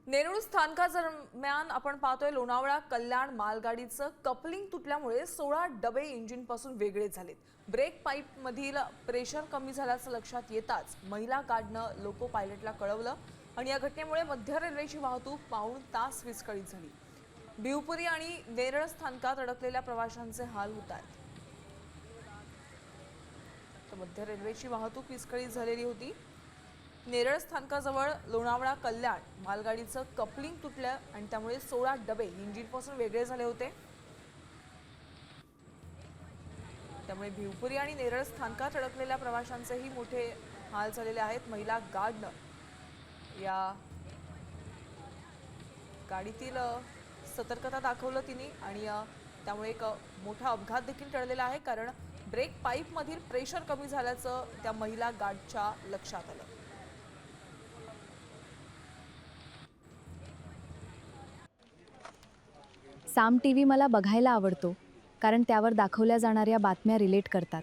नेरूळ स्थानकादरम्यान आपण पाहतोय लोणावळा कल्याण मालगाडीचं कपलिंग तुटल्यामुळे 16 डबे इंजिनपासून वेगळे झालेत। ब्रेक पाईप मधील प्रेशर कमी झाल्याचं लक्षात येताच महिला गार्डनं लोको पायलटला कळवलं आणि या घटनेमुळे मध्य रेल्वेची वाहतूक पाऊण तास विस्कळीत झाली। भिवपुरी आणि नेरळ स्थानकात अडकलेल्या प्रवाशांचे हाल होत आहेत। तर मध्य रेल्वेची वाहतूक विस्कळीत झालेली होती। नेरळ स्थानकाजवळ लोणावळा कल्याण मालगाडीचं कपलिंग तुटलं आणि त्यामुळे 16 डबे इंजिनपासून वेगळे झाले होते। त्यामुळे भिवपुरी आणि नेरळ स्थानकात अडकलेल्या प्रवाशांचेही मोठे हाल झालेले आहेत। महिला गार्डनं या गाडीतील सतर्कता दाखवलं तिने आणि त्यामुळे एक मोठा अपघात देखील टळलेला आहे, कारण ब्रेक पाईप मधील प्रेशर कमी झाल्याचं त्या महिला गार्डच्या लक्षात आलं। साम टीव्ही मला बघायला आवडतो, कारण त्यावर दाखवल्या जाणाऱ्या बातम्या रिलेट करतात।